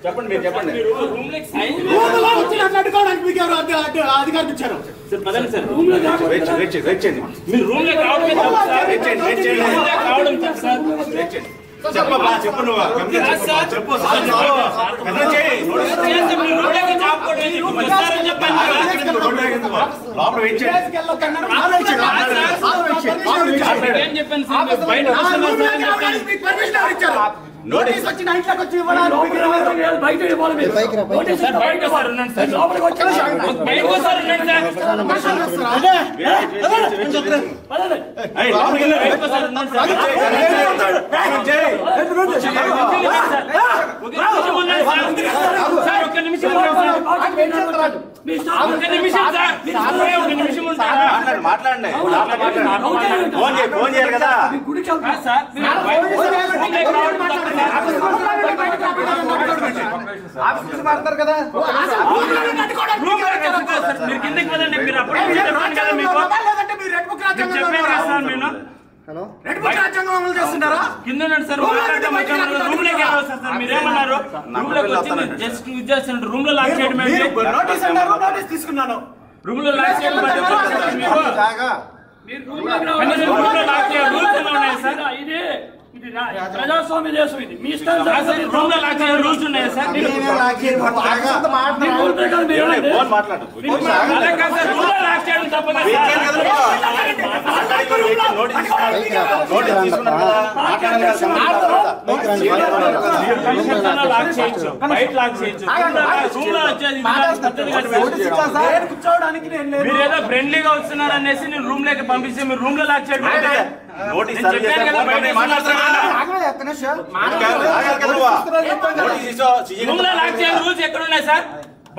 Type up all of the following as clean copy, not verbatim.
చెప్పండి మీరు చెప్పండి అడ్డుకోవడానికి మీకు ఎవరు అధికారం ఇచ్చారు? మీరు రూమ్ లోకి చెప్పబ్బా చెప్పు నువ్వు చెప్పు లోపల వెయిట్ చేయండి నోటీస్ వచ్చిన ఇంట్లోకి వచ్చి మాట్లాడండి ఫోన్ చేయాలి కదా మాట్లాడతారు కదా హలో రెడ్ బుక్ రాజ్యాంగం అమలు చేస్తున్నారా? కింద సార్ మీరేమన్నారు? రూమ్ లోకి వచ్చి జస్ట్ యూజ్ చేస్తున్నారు. రూమ్ లో లాక్ చేయడం నోటీస్ అన్నారు, నోటీస్ తీసుకున్నాను. రూమ్ లో లాక్ చేయడం ప్రజాస్వామ్య దేశం ఇది. మీ ఇష్టం రూమ్ లో లాక్ చేయడం రూల్స్ ఉన్నాయా సార్? మీరు ఏదో ఫ్రెండ్లీగా వస్తున్నారు అనేసి నేను రూమ్ లోకి పంపిస్తే మీరు రూమ్ లో లాక్ చేయడం రూల్స్ ఎక్కడ ఉన్నాయి సార్?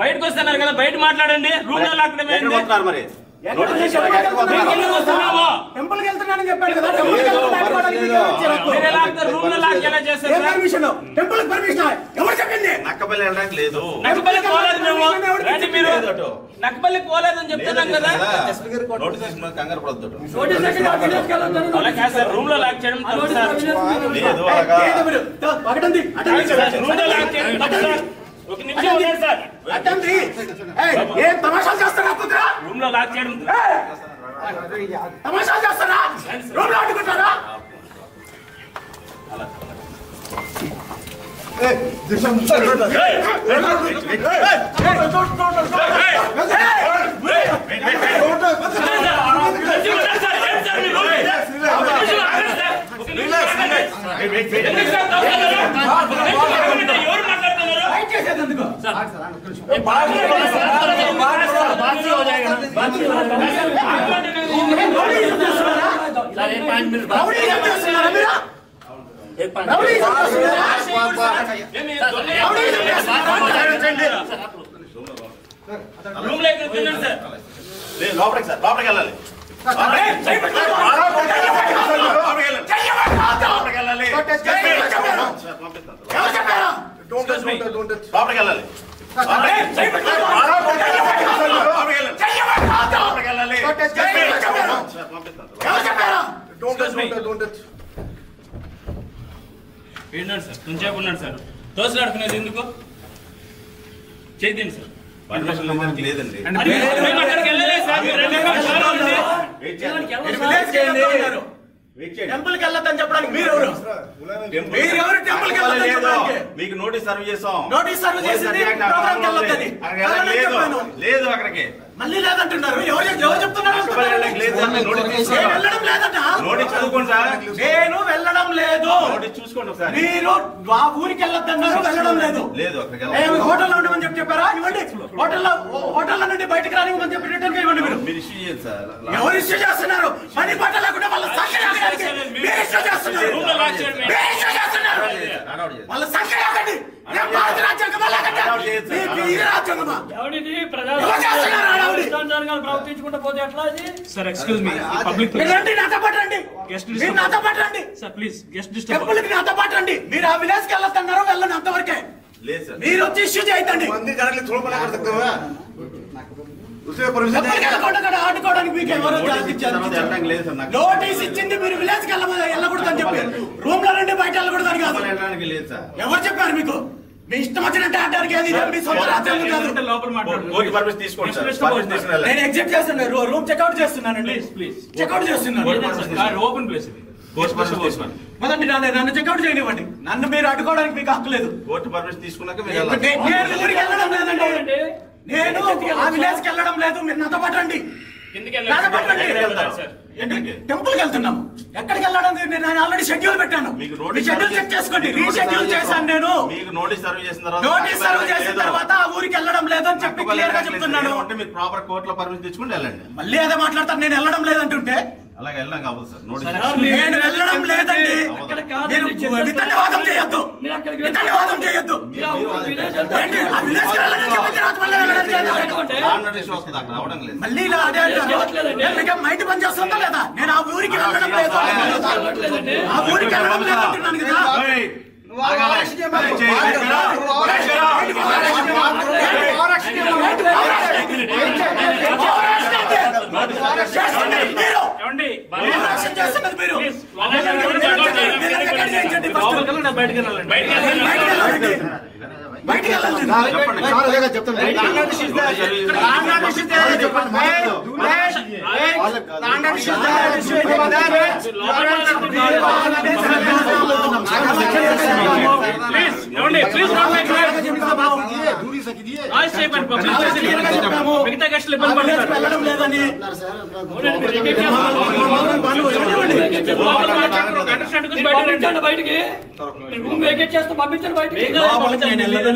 బయటకు వస్తున్నారు కదా, బయట మాట్లాడండి. రూమ్ లో లాక్ మరి టెంపుల్ కి వెళ్తున్నానని చెప్పాడు కదా. టెంపుల్ పర్మిషన్ ఎవరు చెప్పింది? నక్కపల్లి వెళ్ళడానికి లేదు. నక్కపల్లి పోలేదు మేము. మీరు నక్కపల్లి పోలేదని చెప్తున్నాం కదా. కంగారు పడద్దు. రూమ్ లో లాక్ చేయడం ఒక నిమిషం సార్. ఏం తమాషాలు చేస్తారా? రూమ్ లో లాక్ చేయడం తమాషాలు చేస్తారా? రూమ్ లో అడ్డుకుంటారా? లోపలికి సార్, లోపలికి వెళ్ళాలి. లోపలికి వెళ్ళాలి. విన్నాడు సార్, కొంచెంసేపు ఉన్నాడు సార్. తోసలాడుకునేది ఎందుకు? చేయండి సార్. లేదండి. అక్కడికి వెళ్ళలేదు సార్. టెంపుల్ కి వెళ్ళొద్దని చెప్పడానికి మీరెవరు? మీరెవరు టెంపుల్ కి వెళ్ళొద్దని చెప్పడానికి? మీకు నోటీస్ సర్వ్ చేసాం. నోటీస్ సర్వ్ చేసింది ప్రోగ్రామ్ కి వెళ్ళొద్దని. లేదు అక్కడికి. మళ్ళీ లేదంటున్నారు. ఎవరు చెప్తున్నారు? వెళ్ళడం లేదట. నోటీస్ చదువుకోండి సార్. నేను వెళ్ళడం లేదు. నోటీస్ చూసుకోండి సార్. మీరు ఆ ఊరికి వెళ్ళొద్దన్నారు, వెళ్ళడం లేదు. లేదు అక్కడికి హోటల్లో ఉండమని చెప్పారా? ఇవ్వండి. హోటల్లో నుండి బయటకు రానివ్వమని చెప్పి రిటర్న్ గా ఇవ్వండి. మీరు ఇష్యూ చేయండి సార్. ఎవరు ఇష్యూ చేస్తున్నారు? పని పట్ట లేకుండా వాళ్ళ సంఖ్య మీరు ఇష్యూ చేస్తున్నారు. వాళ్ళ సంఖ్య లేకండి. రాజ్యాంగమా లేకండి? రాజ్యాంగమా ఎవరు చేస్తున్నారు? ప్రవర్తించుకుంటూ పోతే ఎట్లా అది? సార్ ఎక్స్క్యూజ్ మీ పబ్లిక్ రండి, నాతో పాటు రండి. మీరు నాతో పాటు రండి. సార్ ప్లీజ్ గెస్ట్ టెంపుల్ కి నాతో పాటు రండి. మీరు ఆ విలేజ్ కి వెళ్ళొస్తున్నారు, వెళ్ళండి అంతవరకే. లేదు సార్. మీరు వచ్చి ఇష్యూ చేయకండి. ఆడుకోవడానికి మీకు ఎవరు లేదు సార్. నాకు నోటీస్ ఇచ్చింది మీరు విలేజ్ కి వెళ్ళకూడదు అని చెప్పి రూమ్ లో నుండి బయట వెళ్ళకూడదు అని కాదు. వెళ్ళడానికి లేదు సార్. ఎవరు చెప్పారు మీకు? మీ ఇష్టం వచ్చినట్టు ఆడడానికి అది మీ సొంత రాజ్యం కాదు. లోపల మాట్లాడండి. కోర్టు పర్మిషన్ తీసుకోండి సార్. పర్మిషన్ తీసుకుని నేను ఎగ్జిట్ చేస్తున్నాను, రూమ్ చెక్అౌట్ చేస్తున్నానండి. ప్లీజ్ చెక్అౌట్ చేస్తున్నాను. ఓపెన్ ప్లేస్ ఇది. కోర్టు పర్మిషన్ తీసుకోండి. మొదటి నన్ను చెక్అౌట్ చేయనివ్వండి. నన్ను మీరు అడ్డుకోవడానికి మీకు హక్కు లేదు. కోర్టు పర్మిషన్ తీసుకున్నాక మీరు వెళ్ళాలి. నేను ఊరికి వెళ్ళడం లేదండి. నేను ఆ విలేజ్ కి వెళ్ళడం లేదు. మీరు నాతో పాటు రండి. నాతో పాటు రండి. టెంపుల్ కి వెళ్తున్నాము. ఎక్కడికి వెళ్ళడం? నేను ఆల్రెడీ షెడ్యూల్ పెట్టాను. మీకు మీ షెడ్యూల్ చెక్ చేసుకోండి. రీషెడ్యూల్ చేశాను నేను. మీకు నోటీస్ సర్వ్ చేసిన తర్వాత నోటీస్ సర్వ్ చేసిన తర్వాత ఆ ఊరికి వెళ్ళడం లేదని చెప్పి క్లియర్ గా చెప్తున్నాను. అంటే మీరు ప్రాపర్ కోర్టులో పర్మిషన్ తెచ్చుకుని వెళ్ళండి. మళ్ళీ అదే మాట్లాడతాను. నేను వెళ్ళడం లేదంటుంటే అలాగే వెళ్ళడం కావాలి సార్. నోటీస్ నేను వెళ్ళడం లేదండి. మీరు వితండవాదం చేయొద్దు. వితండవాదం చేయొద్దు. మళ్ళీ ఇలా అదే అంటారు. మైండ్ పని చేస్తుందా లేదా? నేను ఆ ఊరికి వెళ్ళడం లేదు. ఆ ఊరికి వెళ్ళడం లేదు అంటున్నాను కదా. బయటికి మిగతా గెస్టులు ఇబ్బంది పడతారు. వెళ్ళడం లేదని బయటికి రూమ్ వేకేట్ చేస్తే పంపించండి బయటికి.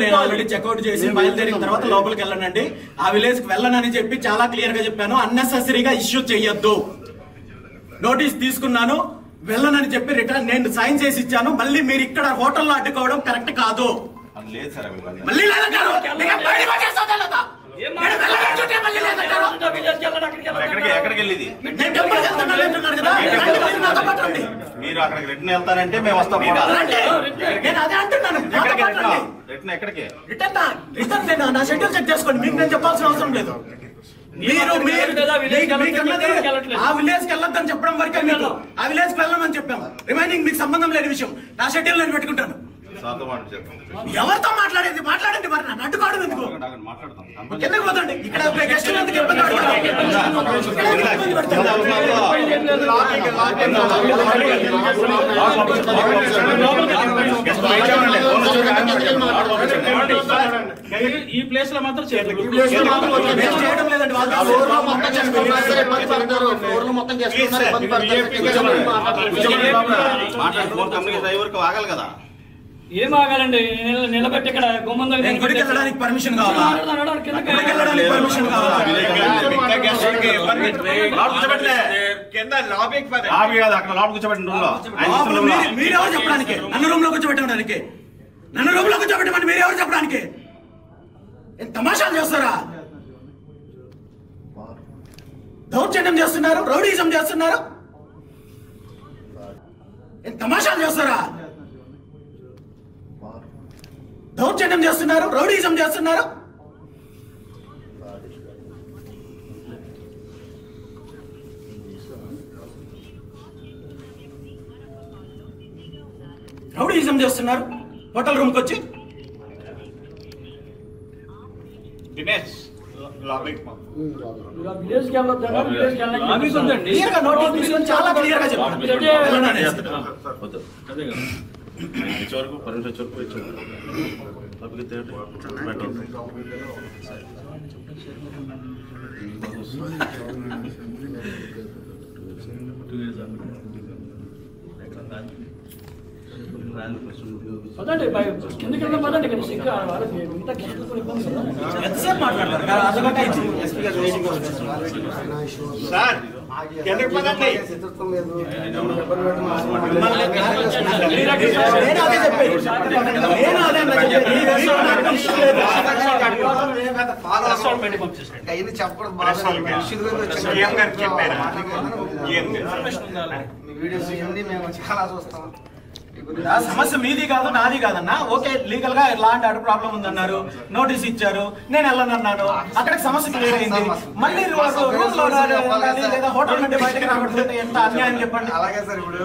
నేను ఆల్రెడీ చెక్అౌట్ చేసి బయలుదేరిన తర్వాత లోపలికి వెళ్ళనండి. ఆ విలేజ్ కి వెళ్ళనని చెప్పి చాలా క్లియర్ గా చెప్పాను. అన్నెసెసరీగా ఇష్యూ చెయ్యొద్దు. నోటీస్ తీసుకున్నాను, వెళ్ళనని చెప్పి రిటర్న్ నేను సైన్ చేసి ఇచ్చాను. మళ్ళీ మీరు ఇక్కడ హోటల్లో అడ్డుకోవడం కరెక్ట్ కాదు. లేదు సార్. మళ్ళీ లేదంటారు. ఎక్కడికి వెళ్ళేది? మీరు అక్కడికి రిటర్న్ వెళ్తారంటే మేము వస్తాం. నేను అదే అంటున్నాను. రిటర్న్ ఎక్కడికి? రిటర్న్ నేను నా షెడ్యూల్ చెక్ చేసుకోండి. మీకు నేను చెప్పాల్సిన అవసరం లేదు. మీరు ఆ విలేజ్ కి వెళ్ళొద్దని చెప్పడం వరకే మీకు. ఆ విలేజ్ కి వెళ్ళమని చెప్పాము. రిమైనింగ్ మీకు సంబంధం లేని విషయం. నా షెడ్యూల్ నేను పెట్టుకుంటాను. ఎవరితో మాట్లాడేది? మాట్లాడండి. మరి నన్ను అడ్డుకోవడం ఎందుకు? ఎందుకు పోతండి? ఇక్కడ గెస్టులు ఎందుకు ఇబ్బంది పడతారు? ఈ ప్లేస్ లో మాత్రం చేయడం లేదండి. ఆగాలి కదా. ఏం ఆగాలండి? నిలబెట్టి ఇక్కడ గుమ్మం దగ్గర గుడికి వెళ్ళడానికి పర్మిషన్ కావాలా? గుడికి వెళ్ళడానికి పర్మిషన్ కావాలా? అక్కడ లోపల కూర్చోబెట్టిన మీరెవరు చెప్పడానికి? నన్ను రూమ్ లో కూర్చోబెట్టడానికి? నన్ను రూమ్ లో కూర్చోబెట్టమని మీరెవరు చెప్పడానికి? తమాషాలు చేస్తారా? దౌర్జన్యం చేస్తున్నారు, రౌడీజం చేస్తున్నారు. తమాషాలు చేస్తారా? దౌర్జన్యం చేస్తున్నారు, రౌడీజం చేస్తున్నారు. రౌడీజం చేస్తున్నారు హోటల్ రూమ్ కి వచ్చి. చాలా క్లియర్ గా చెప్పండి. వరకు పర్మిషన్ పదండి కిందకి వెళ్దాం. పదండి ఇక్కడ సిగ్గు ఎంతసేపు మాట్లాడతారు? సార్ ఎందుకు పదండి? నేను అదే చెప్పేది. చెప్పకూడదు వీడియోస్ ఇవన్నీ మేము చాలా చూస్తాం. సమస్య మీది కాదు నాది కాదన్నా. ఓకే, లీగల్ గా లా అండ్ ఆర్డర్ ప్రాబ్లం ఉందన్నారు, నోటీస్ ఇచ్చారు, నేను వెళ్ళనన్నాను, అక్కడికి సమస్య క్లియర్ అయింది. మళ్ళీ రూమ్ లో లేదా హోటల్ నుండి బయటకు రావడం ఎంత అన్యాయం చెప్పండి. అలాగే సార్ ఇప్పుడు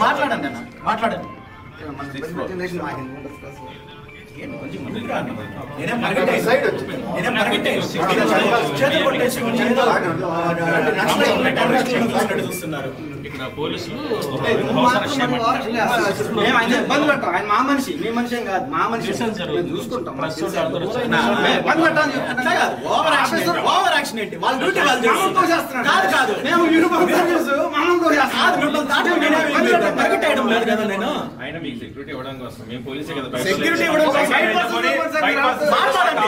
మాట్లాడండి అన్న, మాట్లాడండి. చూస్తున్నారు ఇక్కడ పోలీసులు ఇబ్బంది పెట్టాం. ఆయన మా మనిషి, మీ మనిషి ఏం కాదు, మా మనిషి చూసుకుంటాం. ఓవర్ యాక్షన్ ఏంటి? వాళ్ళ డ్యూటీ వాళ్ళు కాదు కాదు పరిగెట్టేయడం లేదు కదా. నేను ఆయన మీకు సెక్యూరిటీ ఇవ్వడం కోసం మేము పోలీసే కదా సెక్యూరిటీ ఇవ్వడం కోసం మాట్లాడండి.